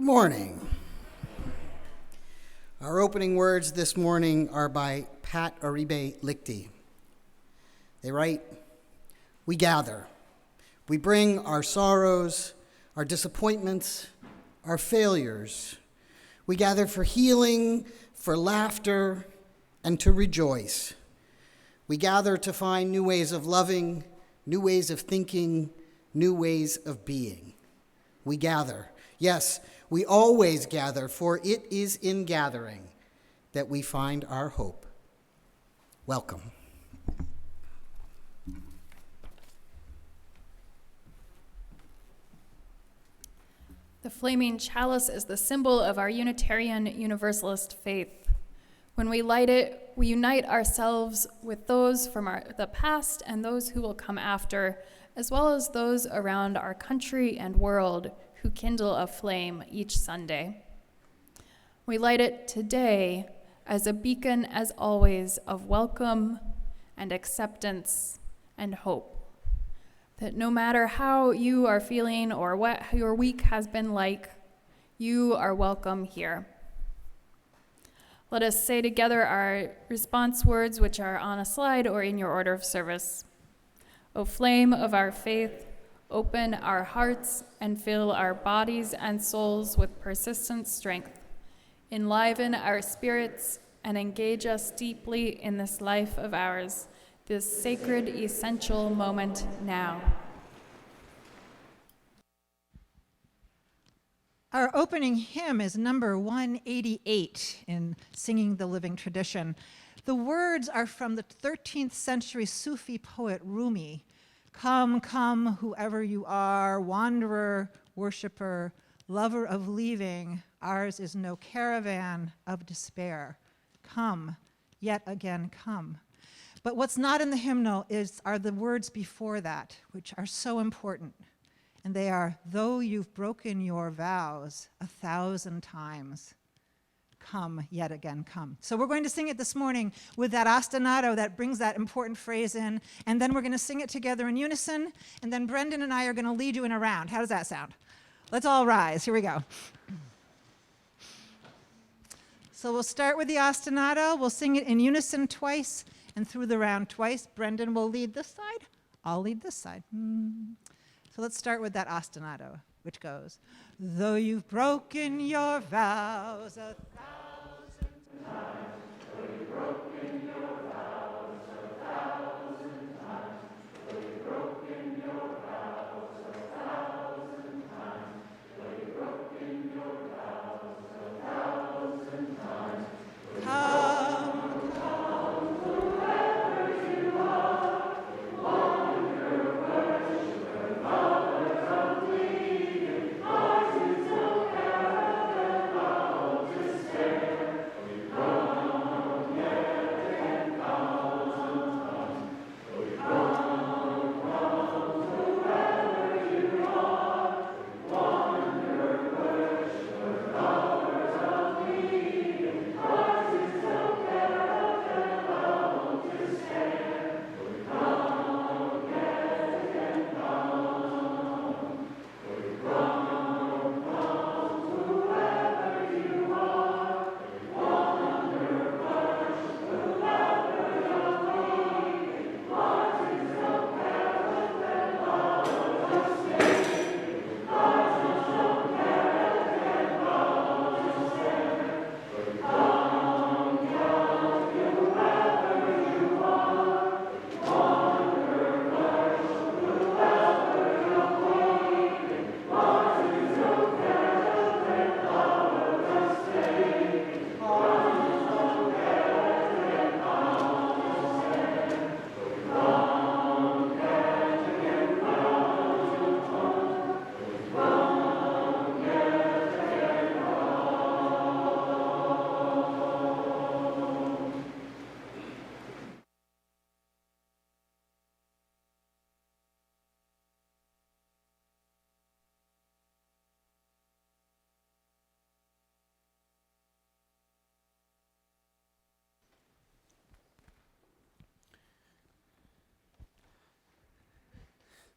Good morning. Our opening words this morning are by Pat Uribe Lichty. They write, "We gather. We bring our sorrows, our disappointments, our failures. We gather for healing, for laughter, and to rejoice. We gather to find new ways of loving, new ways of thinking, new ways of being. We gather. Yes, we always gather, for it is in gathering that we find our hope." Welcome. The flaming chalice is the symbol of our Unitarian Universalist faith. When we light it, we unite ourselves with those from the past and those who will come after, as well as those around our country and world who kindle a flame each Sunday. We light it today as a beacon, as always, of welcome and acceptance and hope. That no matter how you are feeling or what your week has been like, you are welcome here. Let us say together our response words, which are on a slide or in your order of service. O flame of our faith, open our hearts and fill our bodies and souls with persistent strength. Enliven our spirits and engage us deeply in this life of ours, this sacred, essential moment now. Our opening hymn is number 188 in Singing the Living Tradition. The words are from the 13th century Sufi poet Rumi. Come, come, whoever you are, wanderer, worshiper, lover of leaving, ours is no caravan of despair. Come, yet again come. But what's not in the hymnal are the words before that, which are so important. And they are, though you've broken your vows 1,000 times, come, yet again come. So we're going to sing it this morning with that ostinato that brings that important phrase in, and then we're going to sing it together in unison, and then Brendan and I are going to lead you in a round. How does that sound? Let's all rise. Here we go. So we'll start with the ostinato. We'll sing it in unison twice and through the round twice. Brendan will lead this side. I'll lead this side. So let's start with that ostinato, which goes, though you've broken your vows 1,000 times, though you've broken your vows 1,000 times, though you've broken your vows 1,000 times, though you've broken your vows 1,000 times, come.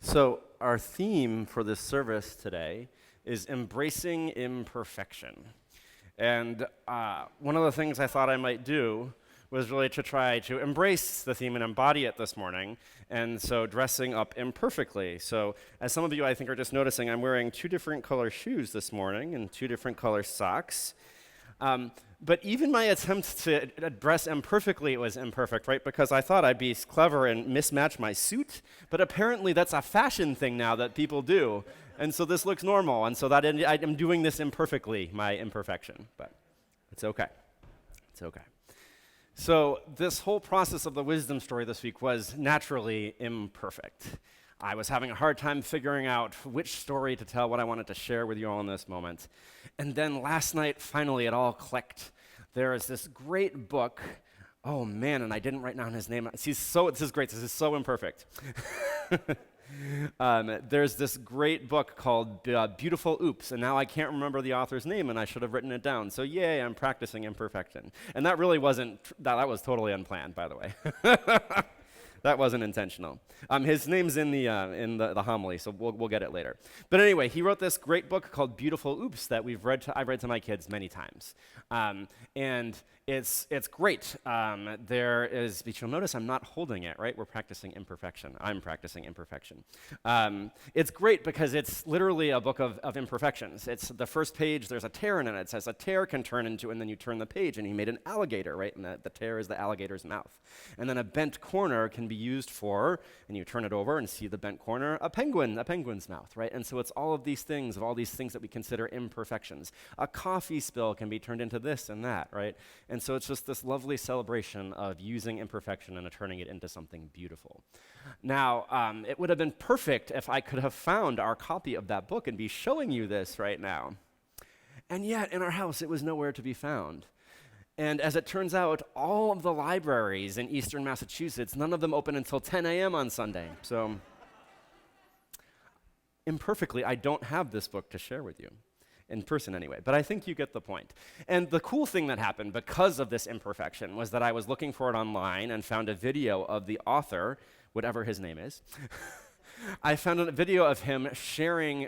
So our theme for this service today is embracing imperfection. And one of the things I thought I might do was really to try to embrace the theme and embody it this morning, and so dressing up imperfectly. So as some of you I think are just noticing, I'm wearing 2 different color shoes this morning and 2 different color socks. But even my attempt to dress imperfectly was imperfect, right? Because I thought I'd be clever and mismatch my suit, but apparently that's a fashion thing now that people do. And so this looks normal, and so that I'm doing this imperfectly, my imperfection, but it's okay. It's okay. So this whole process of the wisdom story this week was naturally imperfect. I was having a hard time figuring out which story to tell, what I wanted to share with you all in this moment. And then last night, finally, it all clicked. There is this great book. Oh, man, and I didn't write down his name. This is great. This is so imperfect. There's this great book called Beautiful Oops, and now I can't remember the author's name, and I should have written it down. So yay, I'm practicing imperfection. And that really wasn't, that was totally unplanned, by the way. That wasn't intentional. His name's in the homily, so we'll get it later. But anyway, he wrote this great book called Beautiful Oops that I've read to my kids many times. And it's great. But you'll notice I'm not holding it, right? We're practicing imperfection. I'm practicing imperfection. It's great because it's literally a book of imperfections. It's the first page, there's a tear in it. It says a tear can turn into, and then you turn the page, and he made an alligator, right? And the tear is the alligator's mouth. And then a bent corner can be used for, and you turn it over and see the bent corner, a penguin's mouth, right? And so it's all of these things that we consider imperfections. A coffee spill can be turned into this and that, right? And so it's just this lovely celebration of using imperfection and turning it into something beautiful. Now, it would have been perfect if I could have found our copy of that book and be showing you this right now. And yet, in our house, it was nowhere to be found. And as it turns out, all of the libraries in eastern Massachusetts, none of them open until 10 a.m. on Sunday. So, imperfectly, I don't have this book to share with you. In person anyway, but I think you get the point. And the cool thing that happened because of this imperfection was that I was looking for it online and found a video of the author, whatever his name is. I found a video of him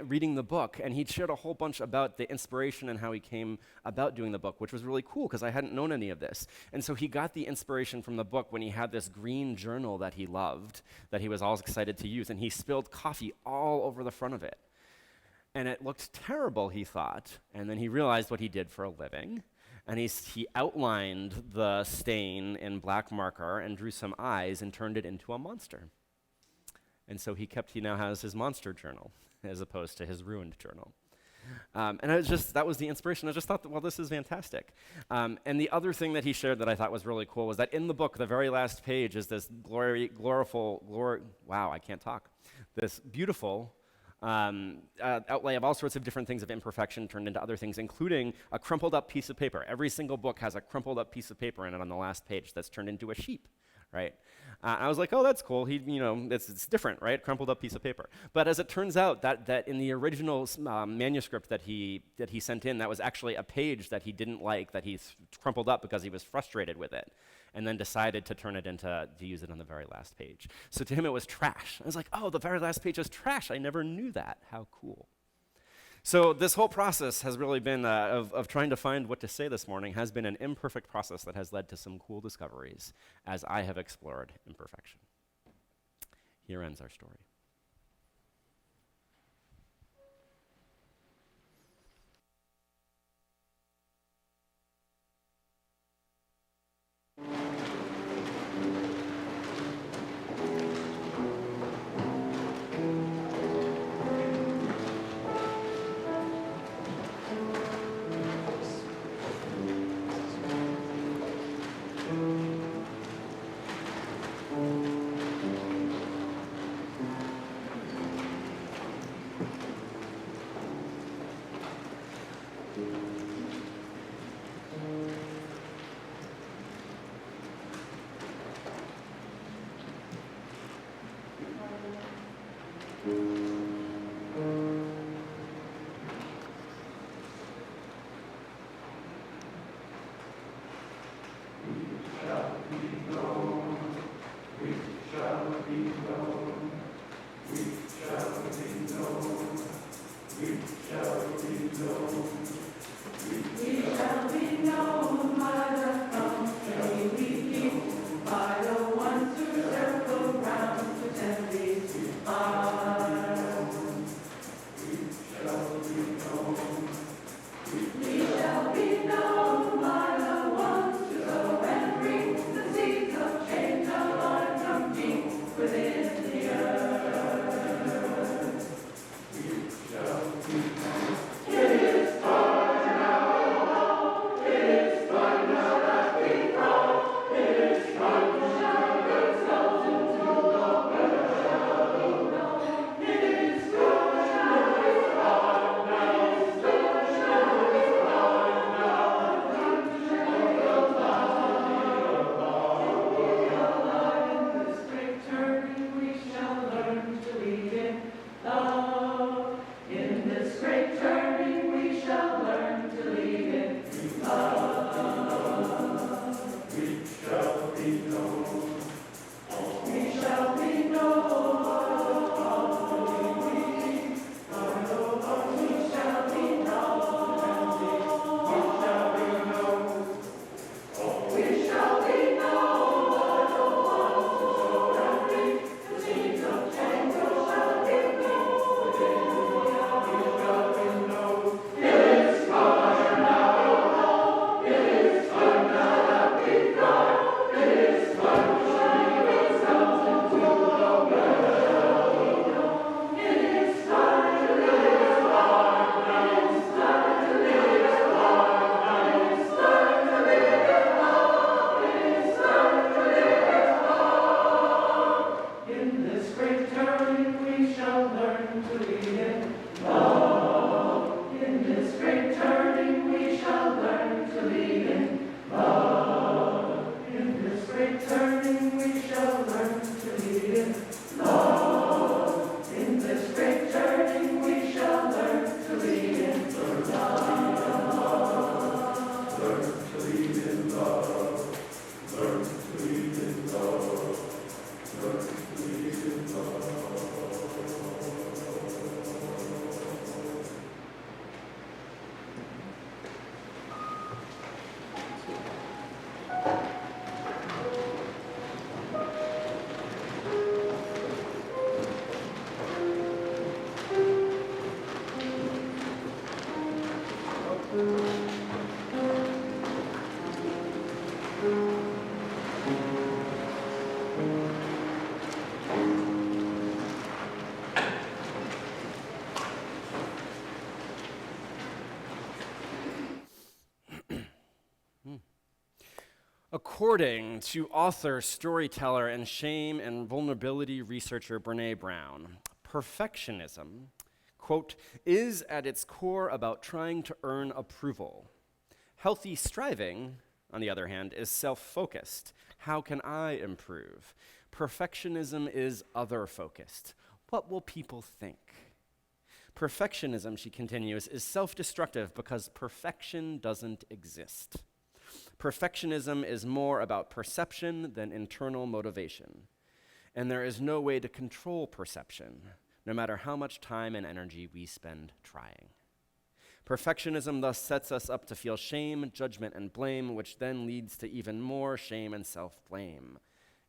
reading the book, and he'd shared a whole bunch about the inspiration and how he came about doing the book, which was really cool because I hadn't known any of this. And so he got the inspiration from the book when he had this green journal that he loved, that he was all excited to use, and he spilled coffee all over the front of it. And it looked terrible, he thought, and then he realized what he did for a living, and he outlined the stain in black marker and drew some eyes and turned it into a monster. And so he now has his monster journal as opposed to his ruined journal. And that was the inspiration. I just thought, well, this is fantastic. And the other thing that he shared that I thought was really cool was that in the book, the very last page is this this beautiful outlay of all sorts of different things of imperfection turned into other things, including a crumpled up piece of paper. Every single book has a crumpled up piece of paper in it on the last page that's turned into a sheep, right? I was like, oh, that's cool. It's different, right? Crumpled up piece of paper. But as it turns out, that in the original manuscript that he sent in, that was actually a page that he didn't like, that he crumpled up because he was frustrated with it, and then decided to use it on the very last page. So to him, it was trash. I was like, oh, the very last page is trash. I never knew that. How cool. So this whole process has really been, of trying to find what to say this morning, has been an imperfect process that has led to some cool discoveries as I have explored imperfection. Here ends our story. We shall According to author, storyteller, and shame and vulnerability researcher Brene Brown, perfectionism, quote, is at its core about trying to earn approval. Healthy striving, on the other hand, is self-focused. How can I improve? Perfectionism is other-focused. What will people think? Perfectionism, she continues, is self-destructive because perfection doesn't exist. Perfectionism is more about perception than internal motivation. And there is no way to control perception, no matter how much time and energy we spend trying. Perfectionism thus sets us up to feel shame, judgment, and blame, which then leads to even more shame and self-blame.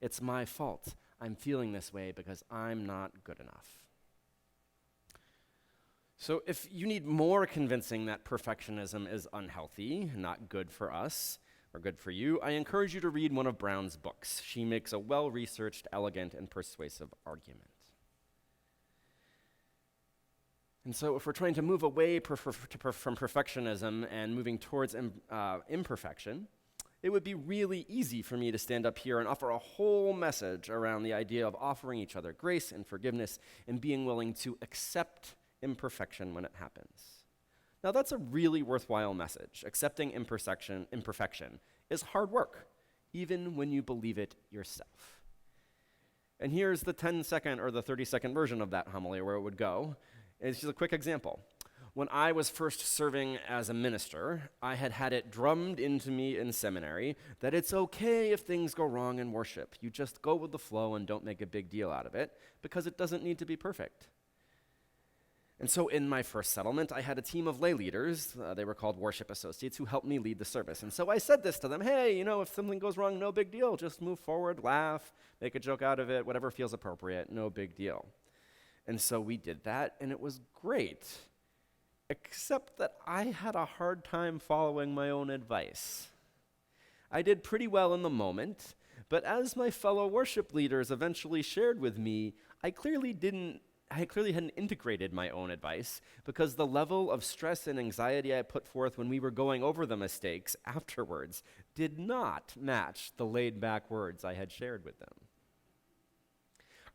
It's my fault. I'm feeling this way because I'm not good enough. So if you need more convincing that perfectionism is unhealthy, not good for us, or good for you, I encourage you to read one of Brown's books. She makes a well-researched, elegant, and persuasive argument. And so if we're trying to move away from perfectionism and moving towards imperfection, it would be really easy for me to stand up here and offer a whole message around the idea of offering each other grace and forgiveness and being willing to accept imperfection when it happens. Now that's a really worthwhile message. Accepting imperfection is hard work, even when you believe it yourself. And here's the 10-second or the 30-second version of that homily where it would go. It's just a quick example. When I was first serving as a minister, I had it drummed into me in seminary that it's okay if things go wrong in worship. You just go with the flow and don't make a big deal out of it, because it doesn't need to be perfect. And so in my first settlement, I had a team of lay leaders, they were called worship associates, who helped me lead the service. And so I said this to them, hey, if something goes wrong, no big deal, just move forward, laugh, make a joke out of it, whatever feels appropriate, no big deal. And so we did that, and it was great, except that I had a hard time following my own advice. I did pretty well in the moment, but as my fellow worship leaders eventually shared with me, I clearly hadn't integrated my own advice, because the level of stress and anxiety I put forth when we were going over the mistakes afterwards did not match the laid-back words I had shared with them.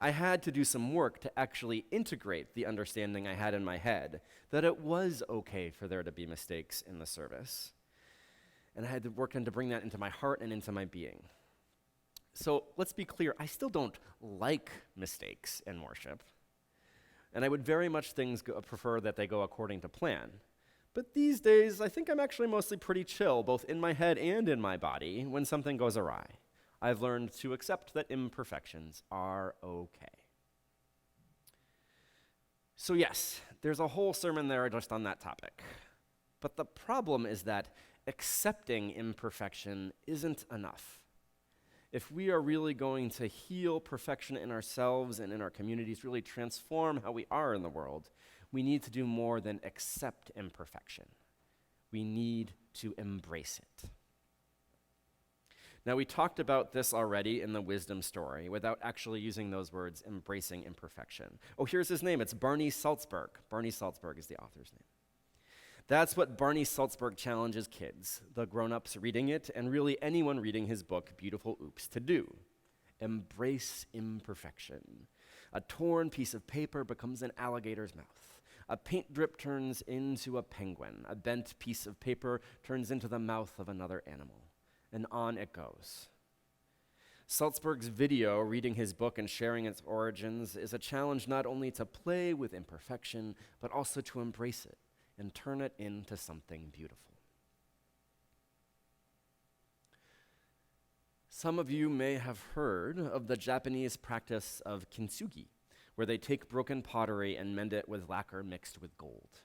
I had to do some work to actually integrate the understanding I had in my head that it was okay for there to be mistakes in the service. And I had to work on to bring that into my heart and into my being. So let's be clear, I still don't like mistakes in worship. And I would very much prefer that they go according to plan. But these days, I think I'm actually mostly pretty chill, both in my head and in my body, when something goes awry. I've learned to accept that imperfections are okay. So yes, there's a whole sermon there just on that topic. But the problem is that accepting imperfection isn't enough. If we are really going to heal perfection in ourselves and in our communities, really transform how we are in the world, we need to do more than accept imperfection. We need to embrace it. Now, we talked about this already in the wisdom story without actually using those words, embracing imperfection. Oh, here's his name. It's Barney Salzberg. Barney Salzberg is the author's name. That's what Barney Salzberg challenges kids, the grown-ups reading it, and really anyone reading his book, Beautiful Oops, to do. Embrace imperfection. A torn piece of paper becomes an alligator's mouth. A paint drip turns into a penguin. A bent piece of paper turns into the mouth of another animal. And on it goes. Salzberg's video, reading his book and sharing its origins, is a challenge not only to play with imperfection, but also to embrace it and turn it into something beautiful. Some of you may have heard of the Japanese practice of kintsugi, where they take broken pottery and mend it with lacquer mixed with gold.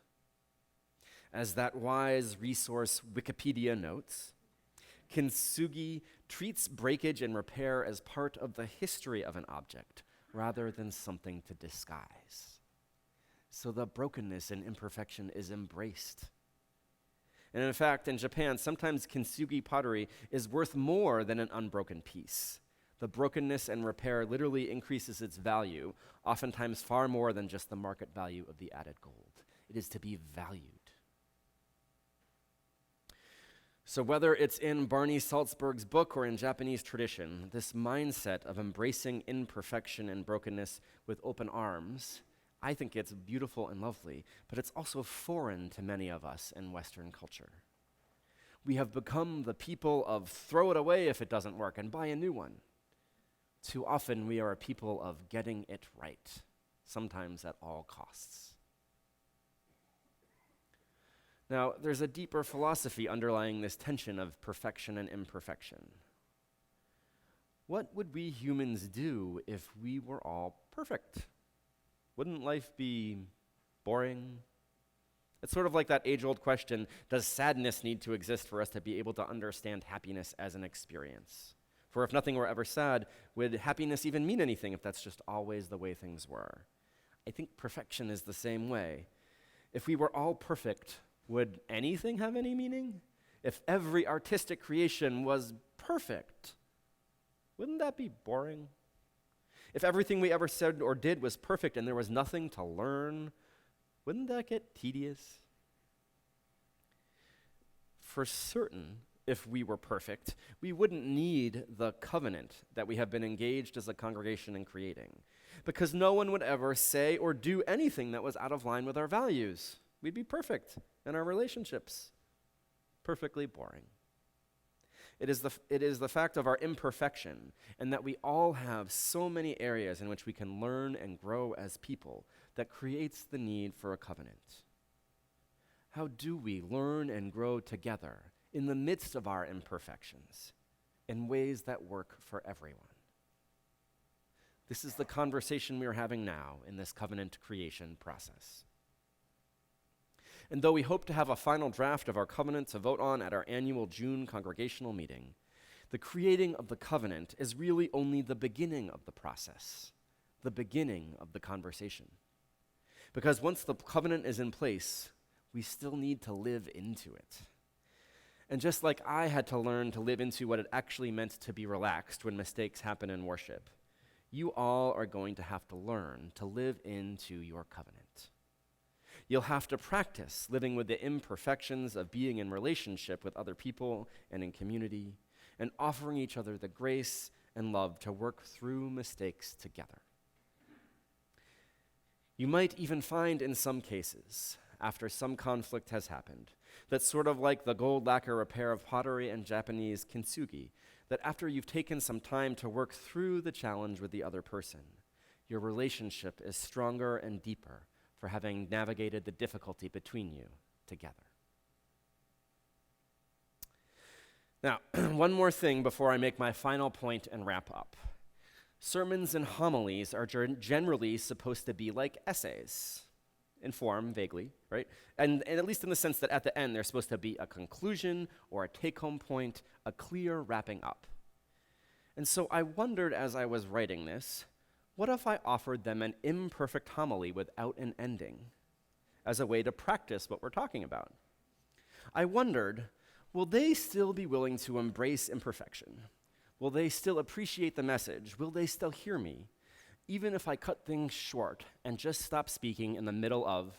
As that wise resource Wikipedia notes, kintsugi treats breakage and repair as part of the history of an object rather than something to disguise. So the brokenness and imperfection is embraced. And in fact, in Japan, sometimes kintsugi pottery is worth more than an unbroken piece. The brokenness and repair literally increases its value, oftentimes far more than just the market value of the added gold. It is to be valued. So whether it's in Barney Salzberg's book or in Japanese tradition, this mindset of embracing imperfection and brokenness with open arms, I think it's beautiful and lovely, but it's also foreign to many of us in Western culture. We have become the people of throw it away if it doesn't work and buy a new one. Too often we are a people of getting it right, sometimes at all costs. Now, there's a deeper philosophy underlying this tension of perfection and imperfection. What would we humans do if we were all perfect? Wouldn't life be boring? It's sort of like that age-old question, does sadness need to exist for us to be able to understand happiness as an experience? For if nothing were ever sad, would happiness even mean anything if that's just always the way things were? I think perfection is the same way. If we were all perfect, would anything have any meaning? If every artistic creation was perfect, wouldn't that be boring? If everything we ever said or did was perfect and there was nothing to learn, wouldn't that get tedious? For certain, if we were perfect, we wouldn't need the covenant that we have been engaged as a congregation in creating, because no one would ever say or do anything that was out of line with our values. We'd be perfect in our relationships. Perfectly boring. It is the fact of our imperfection, and that we all have so many areas in which we can learn and grow as people, that creates the need for a covenant. How do we learn and grow together in the midst of our imperfections in ways that work for everyone? This is the conversation we are having now in this covenant creation process. And though we hope to have a final draft of our covenant to vote on at our annual June congregational meeting, the creating of the covenant is really only the beginning of the process, the beginning of the conversation. Because once the covenant is in place, we still need to live into it. And just like I had to learn to live into what it actually meant to be relaxed when mistakes happen in worship, you all are going to have to learn to live into your covenant. You'll have to practice living with the imperfections of being in relationship with other people and in community, and offering each other the grace and love to work through mistakes together. You might even find in some cases, after some conflict has happened, that sort of like the gold lacquer repair of pottery and Japanese kintsugi, that after you've taken some time to work through the challenge with the other person, your relationship is stronger and deeper for having navigated the difficulty between you together. Now, one more thing before I make my final point and wrap up. Sermons and homilies are generally supposed to be like essays, in form, vaguely, right? And at least in the sense that at the end, there's supposed to be a conclusion or a take-home point, a clear wrapping up. And so I wondered as I was writing this, what if I offered them an imperfect homily without an ending as a way to practice what we're talking about? I wondered, will they still be willing to embrace imperfection? Will they still appreciate the message? Will they still hear me? Even if I cut things short and just stop speaking in the middle of,